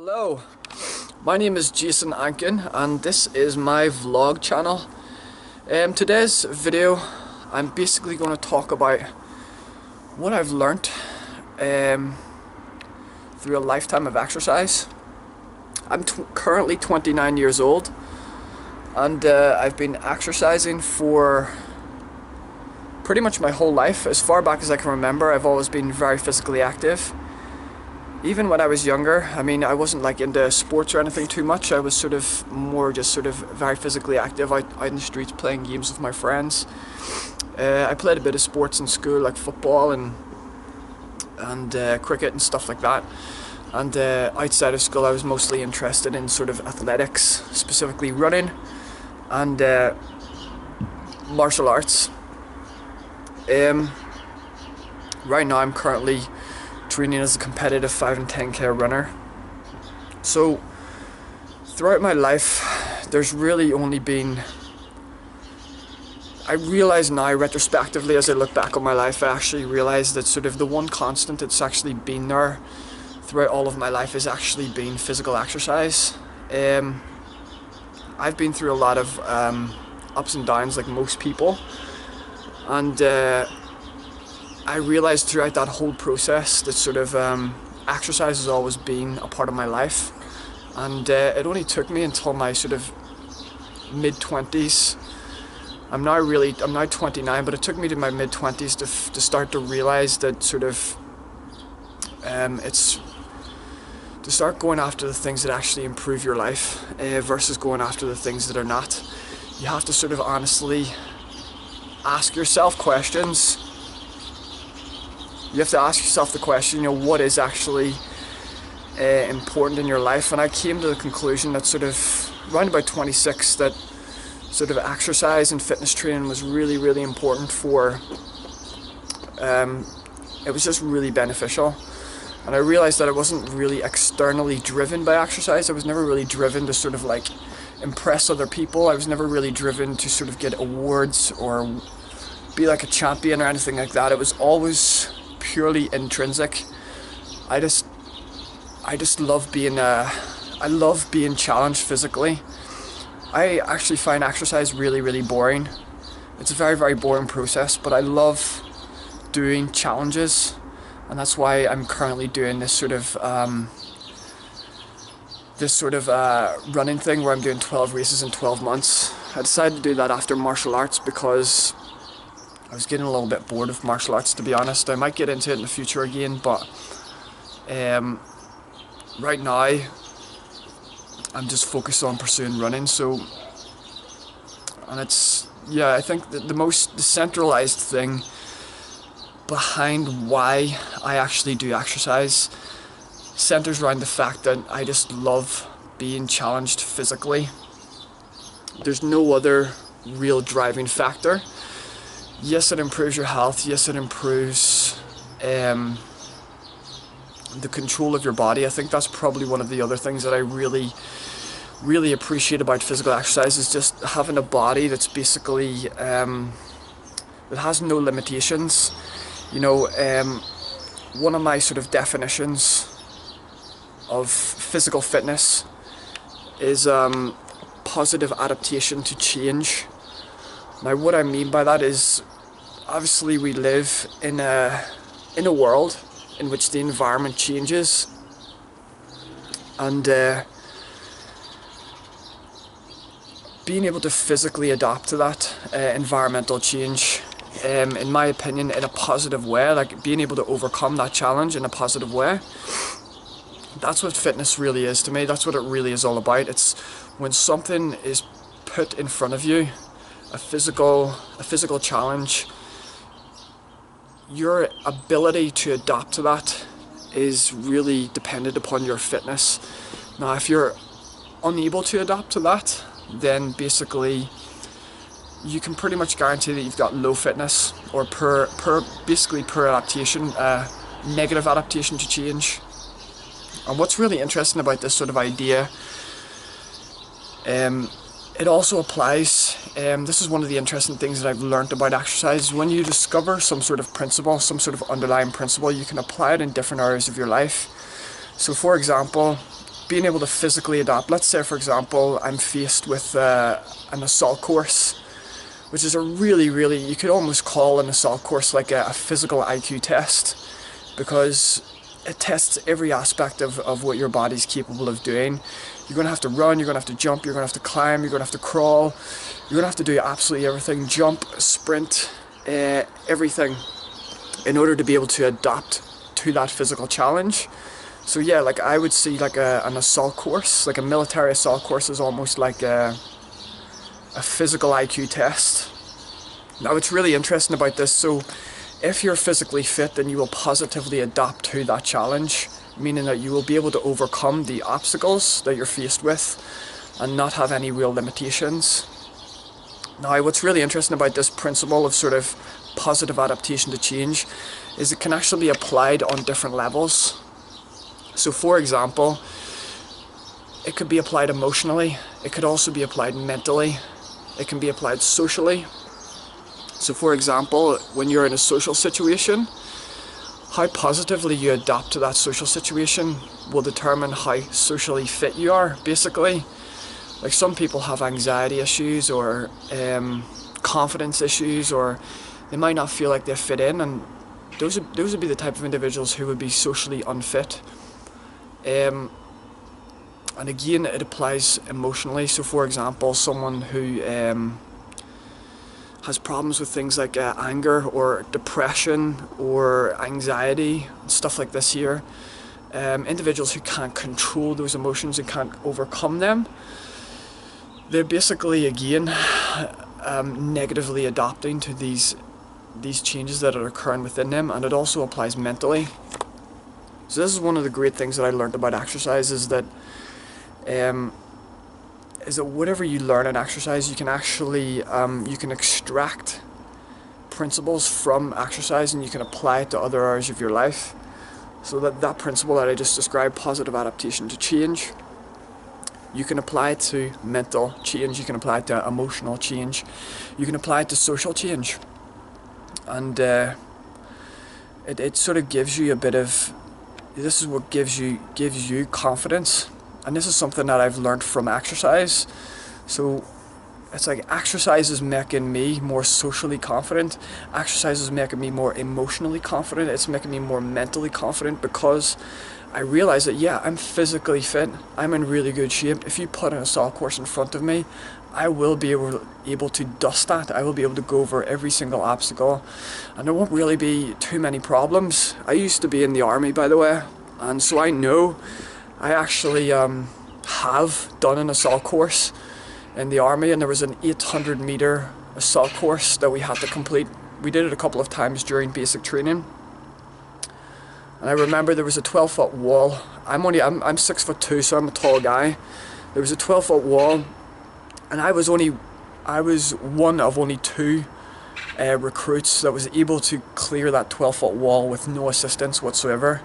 Hello, my name is Jason Ankin and this is my vlog channel. Today's video I'm basically going to talk about what I've learnt through a lifetime of exercise. I'm currently 29 years old and I've been exercising for pretty much my whole life. As far back as I can remember, I've always been very physically active. Even when I was younger, I mean, I wasn't like into sports or anything too much. I was sort of more just sort of very physically active out in the streets playing games with my friends. I played a bit of sports in school, like football and cricket and stuff like that. And outside of school I was mostly interested in sort of athletics, specifically running and martial arts. Right now I'm currently training as a competitive 5 and 10k runner. So throughout my life there's really only been, I realise now retrospectively as I look back on my life, I actually realise that sort of the one constant that's actually been there throughout all of my life has actually been physical exercise. I've been through a lot of ups and downs like most people, and I realised throughout that whole process that sort of exercise has always been a part of my life. And it only took me until my sort of mid-20s. I'm now 29, but it took me to my mid-20s to start to realise that sort of it's to start going after the things that actually improve your life versus going after the things that are not. You have to sort of honestly ask yourself questions. You have to ask yourself the question, you know, what is actually important in your life? And I came to the conclusion that sort of around about 26 that sort of exercise and fitness training was really, really important for, it was just really beneficial. And I realised that I wasn't really externally driven by exercise. I was never really driven to sort of like impress other people. I was never really driven to sort of get awards or be like a champion or anything like that. It was always purely intrinsic. I just love being I love being challenged physically. I actually find exercise really, really boring. It's a very, very boring process, but I love doing challenges, and that's why I'm currently doing this sort of running thing where I'm doing 12 races in 12 months. I decided to do that after martial arts because I was getting a little bit bored of martial arts, to be honest. I might get into it in the future again, but right now I'm just focused on pursuing running. So, and it's, yeah, I think that the centralized thing behind why I actually do exercise centers around the fact that I just love being challenged physically. There's no other real driving factor. Yes, it improves your health. Yes, it improves the control of your body. I think that's probably one of the other things that I really, really appreciate about physical exercise, is just having a body that's basically that has no limitations. You know, one of my sort of definitions of physical fitness is positive adaptation to change. Now, what I mean by that is, obviously we live in a world in which the environment changes, and being able to physically adapt to that environmental change, in my opinion, in a positive way, like being able to overcome that challenge in a positive way, that's what fitness really is to me. That's what it really is all about. It's when something is put in front of you, a physical challenge, your ability to adapt to that is really dependent upon your fitness. Now, if you're unable to adapt to that, then basically you can pretty much guarantee that you've got low fitness or poor adaptation, negative adaptation to change. And what's really interesting about this sort of idea, it also applies, this is one of the interesting things that I've learned about exercise. When you discover some sort of principle, some sort of underlying principle, you can apply it in different areas of your life. So for example, being able to physically adapt. Let's say, for example, I'm faced with an assault course, which is a really, you could almost call an assault course like a physical IQ test, because it tests every aspect of what your body's capable of doing. You're going to have to run, you're going to have to jump, you're going to have to climb, you're going to have to crawl, you're going to have to do absolutely everything, jump, sprint, everything, in order to be able to adapt to that physical challenge. So yeah, like I would see like an assault course, like a military assault course, is almost like a physical IQ test. Now what's really interesting about this, so if you're physically fit, then you will positively adapt to that challenge, meaning that you will be able to overcome the obstacles that you're faced with and not have any real limitations. Now what's really interesting about this principle of sort of positive adaptation to change is it can actually be applied on different levels. So for example, it could be applied emotionally, it could also be applied mentally, it can be applied socially. So for example, when you're in a social situation, how positively you adapt to that social situation will determine how socially fit you are, basically. Like some people have anxiety issues or confidence issues, or they might not feel like they fit in, and those would be the type of individuals who would be socially unfit. And again, it applies emotionally. So for example, someone who has problems with things like anger or depression or anxiety, stuff like this here, individuals who can't control those emotions and can't overcome them, they're basically again negatively adapting to these changes that are occurring within them. And it also applies mentally. So this is one of the great things that I learned about exercise, is that whatever you learn in exercise, you can actually you can extract principles from exercise and you can apply it to other areas of your life. So that principle that I just described, positive adaptation to change, you can apply it to mental change, you can apply it to emotional change, you can apply it to social change, and it sort of gives you a bit of, this is what gives you confidence. And this is something that I've learned from exercise. So it's like exercise is making me more socially confident. Exercise is making me more emotionally confident. It's making me more mentally confident, because I realize that yeah, I'm physically fit. I'm in really good shape. If you put an assault course in front of me, I will be able to dust that. I will be able to go over every single obstacle, and there won't really be too many problems. I used to be in the army, by the way, and so I know. I actually have done an assault course in the army, and there was an 800 meter assault course that we had to complete. We did it a couple of times during basic training, and I remember there was a 12-foot wall. I'm 6'2", so I'm a tall guy. There was a 12-foot wall, and I was one of only two recruits that was able to clear that 12-foot wall with no assistance whatsoever.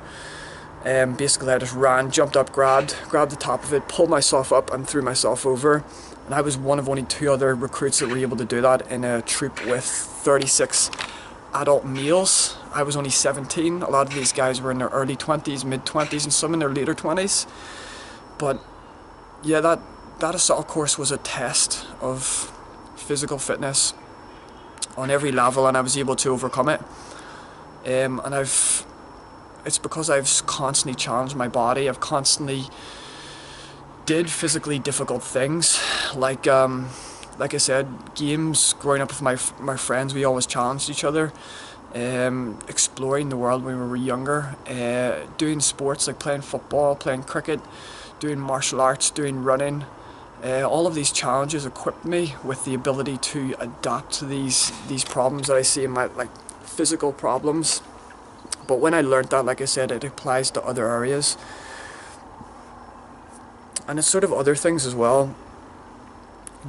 Basically I just ran, jumped up, grabbed the top of it, pulled myself up and threw myself over, and I was one of only two other recruits that were able to do that in a troop with 36 adult males. I was only 17, a lot of these guys were in their early 20s, mid 20s, and some in their later 20s. But yeah, that assault course was a test of physical fitness on every level, and I was able to overcome it. It's because I've constantly challenged my body. I've constantly did physically difficult things, like I said, games. Growing up with my friends, we always challenged each other. Exploring the world when we were younger, doing sports like playing football, playing cricket, doing martial arts, doing running. All of these challenges equipped me with the ability to adapt to these problems that I see in my physical problems. But when I learned that, like I said, it applies to other areas. And it's sort of other things as well.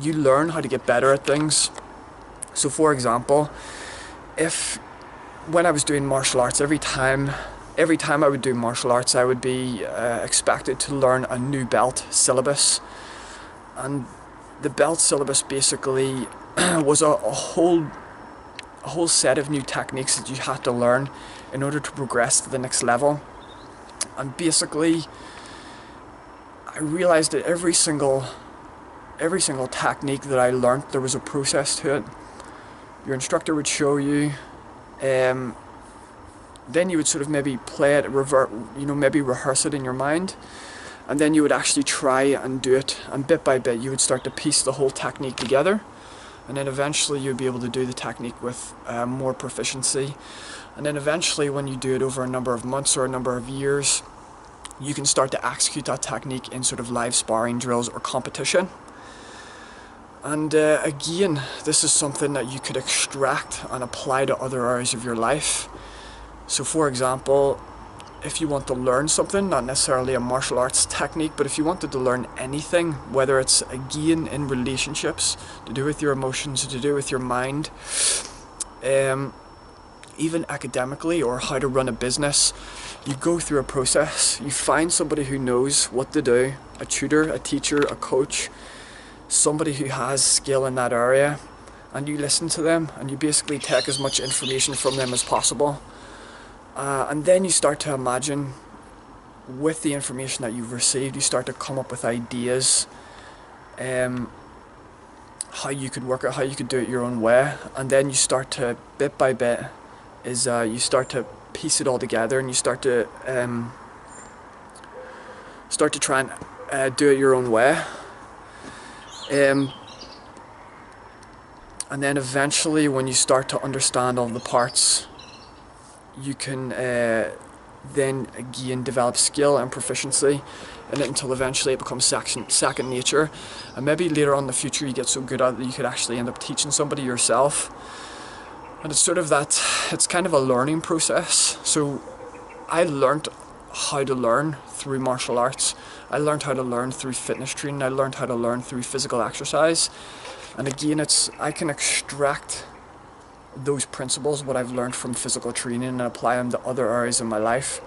You learn how to get better at things. So for example, when I was doing martial arts, every time I would do martial arts, I would be expected to learn a new belt syllabus. And the belt syllabus basically was a whole set of new techniques that you had to learn in order to progress to the next level. And basically I realized that every single technique that I learnt, there was a process to it. Your instructor would show you, then you would sort of maybe play it, maybe rehearse it in your mind, and then you would actually try and do it, and bit by bit you would start to piece the whole technique together, and then eventually you'd be able to do the technique with more proficiency. And then eventually, when you do it over a number of months or a number of years, you can start to execute that technique in sort of live sparring drills or competition. And again, this is something that you could extract and apply to other areas of your life. So for example, if you want to learn something, not necessarily a martial arts technique, but if you wanted to learn anything, whether it's again in relationships, to do with your emotions, to do with your mind, even academically, or how to run a business, you go through a process. You find somebody who knows what to do, a tutor, a teacher, a coach, somebody who has skill in that area, and you listen to them, and you basically take as much information from them as possible. And then you start to imagine, with the information that you've received, you start to come up with ideas, how you could work it, how you could do it your own way, and then you start to, bit by bit, you start to piece it all together, and you start to try and do it your own way. And then eventually, when you start to understand all the parts, you can then again develop skill and proficiency in it until eventually it becomes second nature. And maybe later on in the future you get so good at it that you could actually end up teaching somebody yourself. And it's sort of that, it's kind of a learning process. So I learned how to learn through martial arts. I learned how to learn through fitness training. I learned how to learn through physical exercise. And again, I can extract those principles, what I've learned from physical training, and apply them to other areas in my life.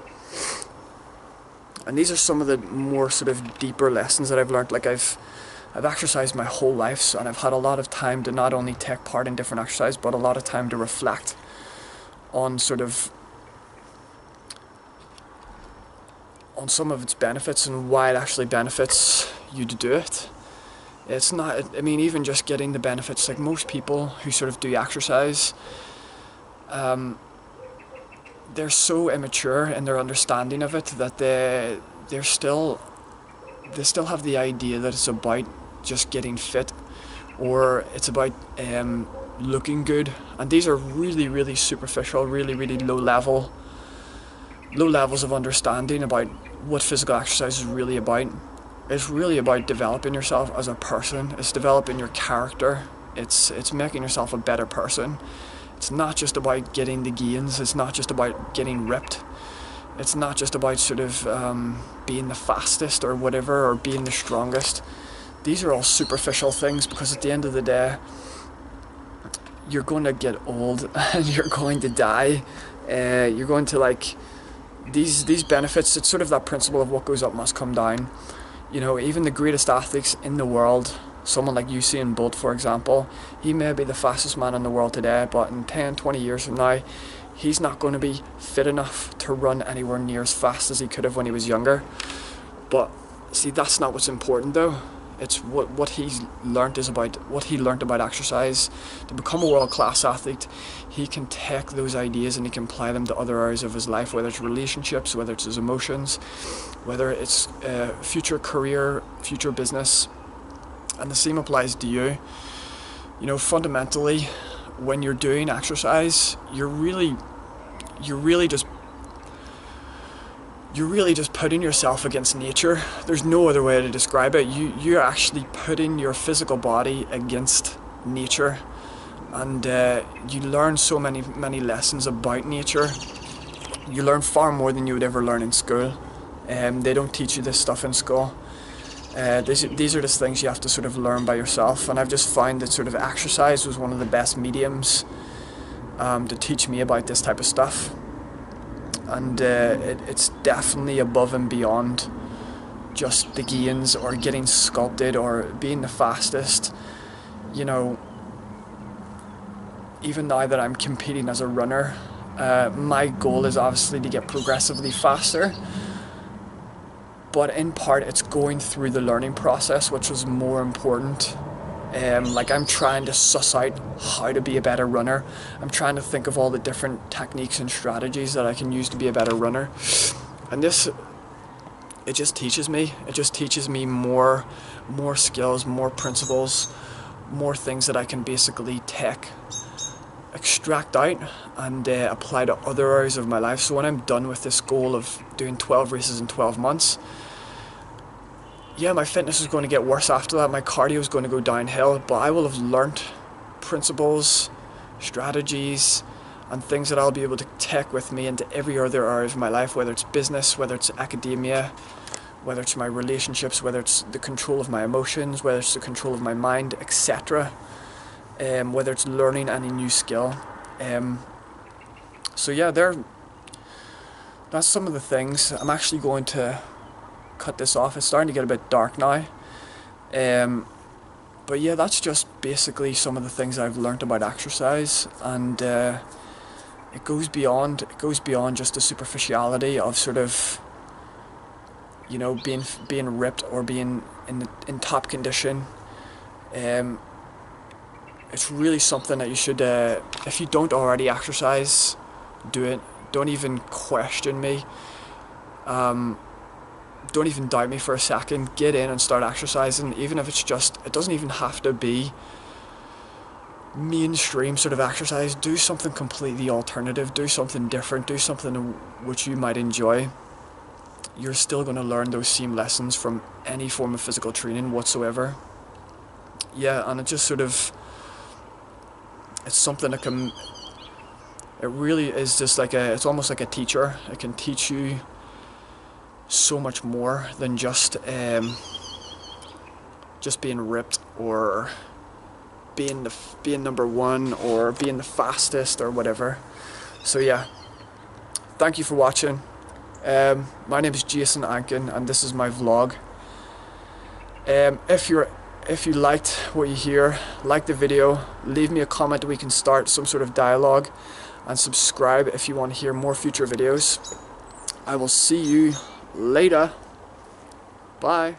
And these are some of the more sort of deeper lessons that I've learned. Like I've exercised my whole life, so, and I've had a lot of time to not only take part in different exercises, but a lot of time to reflect on sort of on some of its benefits and why it actually benefits you to do it. It's not, I mean, even just getting the benefits, like most people who sort of do exercise, they're so immature in their understanding of it that they still have the idea that it's about just getting fit, or it's about looking good. And these are really, really superficial, really, really low levels of understanding about what physical exercise is really about. It's really about developing yourself as a person. It's developing your character. It's making yourself a better person. It's not just about getting the gains. It's not just about getting ripped. It's not just about sort of being the fastest or whatever, or being the strongest. These are all superficial things, because at the end of the day, you're going to get old and you're going to die. You're going to, like, these benefits, it's sort of that principle of what goes up must come down. You know, even the greatest athletes in the world, someone like Usain Bolt, for example, he may be the fastest man in the world today, but in 10, 20 years from now, he's not going to be fit enough to run anywhere near as fast as he could have when he was younger. But see, that's not what's important though. It's what he's learnt is about, what he learnt about exercise. To become a world-class athlete, he can take those ideas and he can apply them to other areas of his life, whether it's relationships, whether it's his emotions, whether it's future career, future business. And the same applies to you. You know, fundamentally, when you're doing exercise, you're really just putting yourself against nature. There's no other way to describe it. You're actually putting your physical body against nature, and you learn so many lessons about nature. You learn far more than you would ever learn in school. They don't teach you this stuff in school. These are just things you have to sort of learn by yourself, and I've just found that sort of exercise was one of the best mediums to teach me about this type of stuff. And it's definitely above and beyond just the gains or getting sculpted or being the fastest. You know, even now that I'm competing as a runner, my goal is obviously to get progressively faster. but in part it's going through the learning process which was more important. Like I'm trying to suss out how to be a better runner. I'm trying to think of all the different techniques and strategies that I can use to be a better runner. And this, it just teaches me. It just teaches me more skills, more principles, more things that I can basically extract out and apply to other areas of my life. So when I'm done with this goal of doing 12 races in 12 months, yeah, my fitness is going to get worse after that, my cardio is going to go downhill, but I will have learnt principles, strategies, and things that I'll be able to take with me into every other area of my life, whether it's business, whether it's academia, whether it's my relationships, whether it's the control of my emotions, whether it's the control of my mind, etc. Whether it's learning any new skill. So yeah, that's some of the things. I'm actually going to cut this off. It's starting to get a bit dark now. But yeah, that's just basically some of the things I've learnt about exercise, and it goes beyond just the superficiality of sort of, you know, being ripped or being in top condition. It's really something that you should, if you don't already exercise, do it. Don't even question me. Don't even doubt me for a second. Get in and start exercising, even if it's just, it doesn't even have to be mainstream sort of exercise. Do something completely alternative, do something different, do something which you might enjoy. You're still going to learn those same lessons from any form of physical training whatsoever. Yeah, and it just sort of, it's something that can, it really is just like it's almost like a teacher. It can teach you so much more than just being ripped or being number one or being the fastest or whatever. So yeah, thank you for watching. My name is Jason Ankin and this is my vlog. If you liked what you hear, like the video, leave me a comment, we can start some sort of dialogue, and subscribe if you want to hear more future videos. I will see you later. Bye.